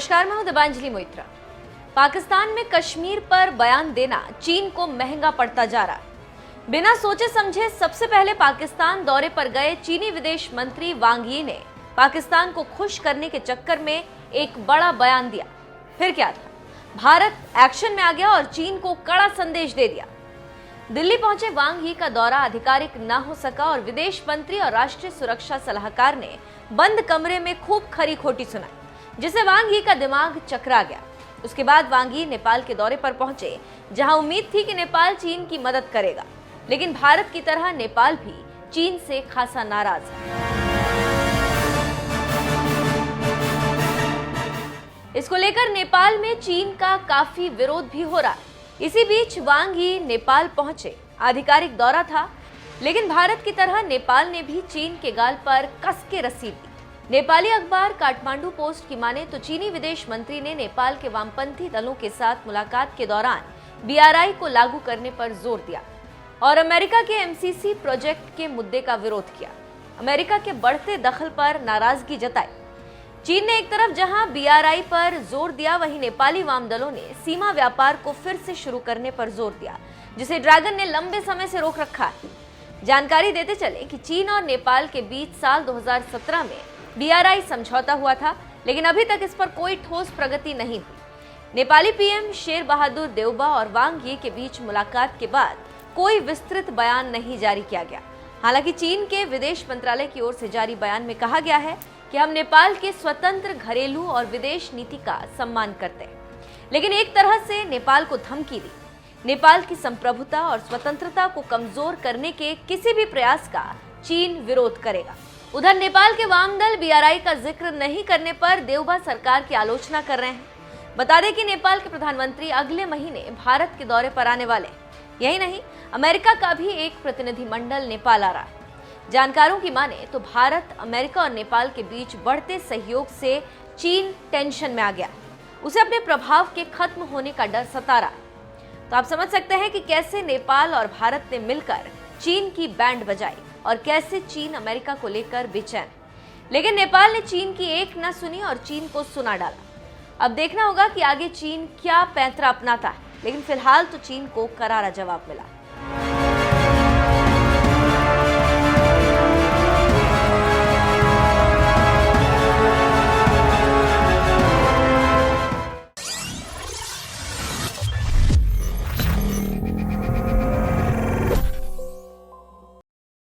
नमस्कार, मैं हूं दिबांजलि मोइत्रा। पाकिस्तान में कश्मीर पर बयान देना चीन को महंगा पड़ता जा रहा है। बिना सोचे समझे सबसे पहले पाकिस्तान दौरे पर गए चीनी विदेश मंत्री वांग यी ने पाकिस्तान को खुश करने के चक्कर में एक बड़ा बयान दिया। फिर क्या था, भारत एक्शन में आ गया और चीन को कड़ा संदेश दे दिया। दिल्ली पहुंचे वांग यी का दौरा आधिकारिक न हो सका और विदेश मंत्री और राष्ट्रीय सुरक्षा सलाहकार ने बंद कमरे में खूब खरी खोटी सुनाई, जिससे वांग यी का दिमाग चकरा गया। उसके बाद वांग यी नेपाल के दौरे पर पहुंचे, जहां उम्मीद थी कि नेपाल चीन की मदद करेगा, लेकिन भारत की तरह नेपाल भी चीन से खासा नाराज है। इसको लेकर नेपाल में चीन का काफी विरोध भी हो रहा है। इसी बीच वांग यी नेपाल पहुंचे, आधिकारिक दौरा था, लेकिन भारत की तरह नेपाल ने भी चीन के गाल पर कस के रसीद दी। नेपाली अखबार काठमांडू पोस्ट की माने तो चीनी विदेश मंत्री ने नेपाल के वामपंथी दलों के साथ मुलाकात के दौरान BRI को लागू करने पर जोर दिया और अमेरिका के MCC प्रोजेक्ट के मुद्दे का विरोध किया। अमेरिका के बढ़ते दखल पर नाराजगी जताई। चीन ने एक तरफ जहां BRI पर जोर दिया, वहीं नेपाली वाम दलों ने सीमा व्यापार को फिर से शुरू करने पर जोर दिया, जिसे ड्रैगन ने लंबे समय से रोक रखा है। जानकारी देते चले कि चीन और नेपाल के बीच साल 2017 में BRI समझौता हुआ था, लेकिन अभी तक इस पर कोई ठोस प्रगति नहीं हुई। नेपाली PM शेर बहादुर देउबा और वांग यी के बीच मुलाकात के बाद कोई विस्तृत बयान नहीं जारी किया गया। हालांकि चीन के विदेश मंत्रालय की ओर से जारी बयान में कहा गया है कि हम नेपाल के स्वतंत्र घरेलू और विदेश नीति का सम्मान करते हैं, लेकिन एक तरह से नेपाल को धमकी दी। नेपाल की संप्रभुता और स्वतंत्रता को कमजोर करने के किसी भी प्रयास का चीन विरोध करेगा। उधर नेपाल के वाम दल BRI का जिक्र नहीं करने पर देउबा सरकार की आलोचना कर रहे हैं। बता दें कि नेपाल के प्रधानमंत्री अगले महीने भारत के दौरे पर आने वाले हैं। यही नहीं, अमेरिका का भी एक प्रतिनिधिमंडल नेपाल आ रहा है। जानकारों की माने तो भारत, अमेरिका और नेपाल के बीच बढ़ते सहयोग से चीन टेंशन में आ गया। उसे अपने प्रभाव के खत्म होने का डर सता रहा है। तो आप समझ सकते हैं कि कैसे नेपाल और भारत ने मिलकर चीन की बैंड बजाई और कैसे चीन अमेरिका को लेकर बेचैन। लेकिन नेपाल ने चीन की एक न सुनी और चीन को सुना डाला। अब देखना होगा कि आगे चीन क्या पैंतरा अपनाता है, लेकिन फिलहाल तो चीन को करारा जवाब मिला।